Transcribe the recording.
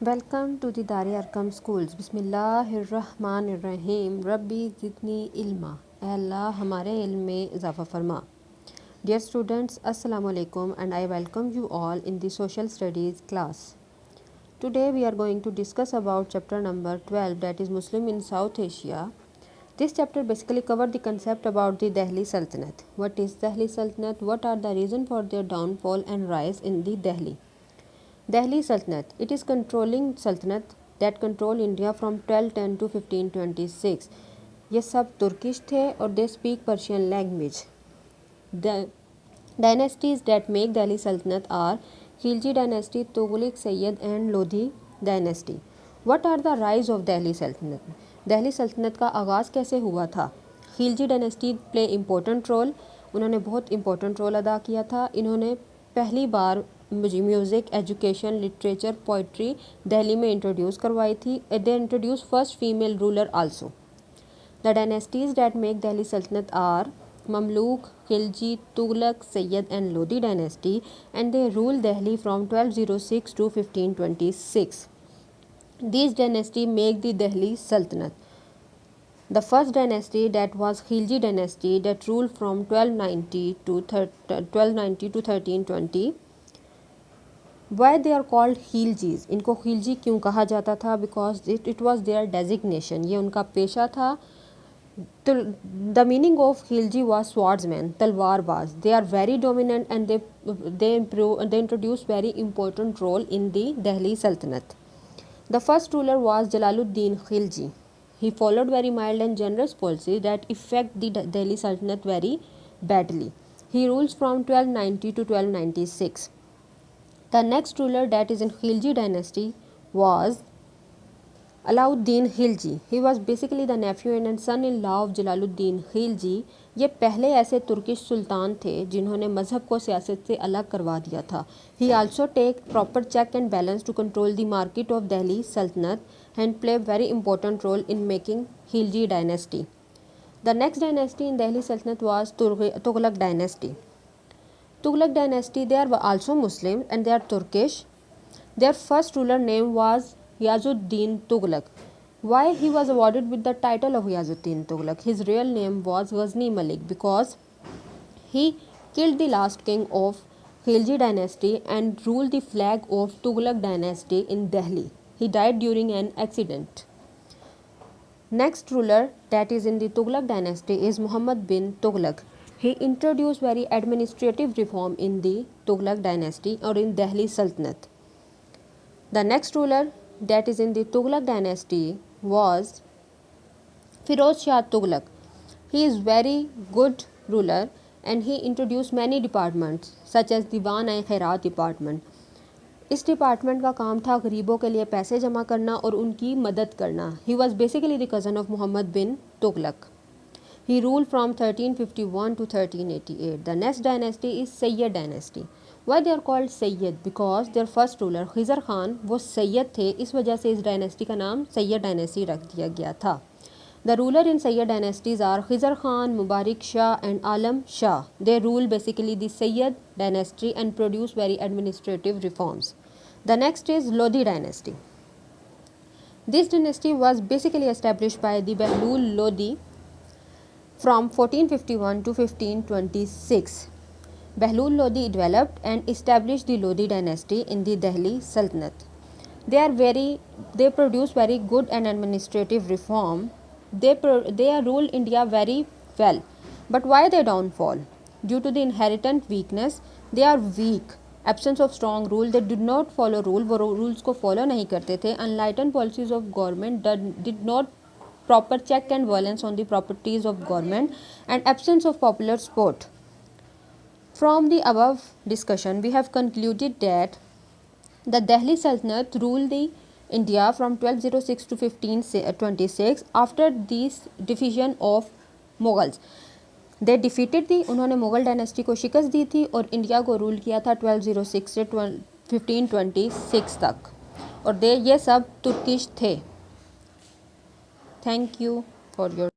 Welcome to the दार Arkham schools. बिस्मिल्लाहिर्रहमानिर्रहीम। रब्बी ज़िदनी इल्मा। ऐ अल्लाह हमारे इल्म में इजाफ़ा फरमा। डियर स्टूडेंट्स, अस्सलाम वालेकुम and I welcome you all in the social studies class. Today we are going to discuss about chapter number 12, that is Muslim in South Asia. This chapter basically covered the concept about the Delhi Sultanate. What is Delhi Sultanate? What are the reasons for their downfall and rise in the Delhi? Delhi Sultanate. It is controlling Sultanate that control India from 1210 to 1526. ये सब Turkish थे और they speak Persian language. The dynasties that make Delhi Sultanate are Khilji dynasty, Tughlaq, Sayyid and Lodi dynasty. What are the rise of Delhi Sultanate? Delhi सल्तनत का आगाज़ कैसे हुआ था? Khilji dynasty play important role, उन्होंने बहुत इम्पोर्टेंट रोल अदा किया था। इन्होंने पहली बार music, education, literature, poetry Delhi में इंट्रोड्यूस करवाई थी। They introduce first female ruler also. The dynasties that make Delhi Sultanate are Mamluk, Khilji, Tughlaq, Sayyid and Lodi dynasty, and they ruled Delhi from 1206 to 1526. These dynasty make the Delhi Sultanate. The first dynasty, that was Khilji dynasty, that ruled from 1290 to 1320. Why they are called Khiljis? इनको खिलजी क्यों कहा जाता था? Because it was their designation. ये उनका पेशा था। The meaning of Khilji was swordsman, talwarbaaz. They are very dominant and they introduced very important role in the Delhi Sultanate. The first ruler was Jalaluddin Khilji. He followed very mild and generous policy that affect the Delhi Sultanate very badly. He rules from 1290 to 1296. The next ruler, that is in Khilji dynasty, was Alauddin Khilji. He was basically the nephew and son-in-law of Jalaluddin Khilji. ये पहले ऐसे Turkish सुल्तान थे जिन्होंने मज़हब को सियासत से अलग करवा दिया था। He also take proper check and balance to control the market of Delhi Sultanate and play very important role in making Khilji dynasty. The next dynasty in Delhi Sultanate was Tughlaq dynasty. Tughlaq dynasty, they are also Muslim and they are Turkish. Their first ruler name was Ghiyazuddin Tughlaq. Why he was awarded with the title of Ghiyazuddin Tughlaq? His real name was Ghazni Malik because he killed the last king of Khilji dynasty and ruled the flag of Tughlaq dynasty in Delhi. He died during an accident. Next ruler, that is in the Tughlaq dynasty, is Muhammad bin Tughlaq. He introduced very administrative reform in the Tughlaq dynasty or in Delhi Sultanate. The next ruler, that is in the Tughlaq dynasty, was Firoz Shah Tughlaq. He is very good ruler and he introduced many departments such as Diwan and Khairat department. इस department का काम था गरीबों के लिए पैसे जमा करना और उनकी मदद करना। He was basically the cousin of Muhammad bin Tughlaq. He ruled from 1351 to 1388. The next dynasty is Sayyid dynasty. Why they are called Sayyid? Because their first ruler Khizr Khan वो सैयद थे, इस वजह से इस डायनेस्टी का नाम Syed dynasty रख दिया गया था। The ruler in Sayyid dynasties are Khizr Khan, Mubarak Shah and Alam Shah. They rule basically the Sayyid dynasty and produce very administrative reforms. The next is Lodi dynasty. This dynasty was basically established by the Behlul Lodi from 1451 to 1526. Behlul Lodi developed and established the Lodi dynasty in the Delhi Sultanate. They produce very good and administrative reform. They ruled India very well. But why they downfall? Due to the inherent weakness, they are weak. Absence of strong rule, they did not follow rule. वो rules को follow नहीं करते थे. Unenlightened policies of government did not proper check and balance on the properties of government and absence of popular support. From the above discussion, we have concluded that the Delhi Sultanate ruled the India from 1206 to 1526 after this division of Mughals. They defeated उन्होंने Mughal dynasty को शिकस्त दी थी और India को rule किया था 1206 से 1526 तक और ये सब तुर्किश थे। Thank you for your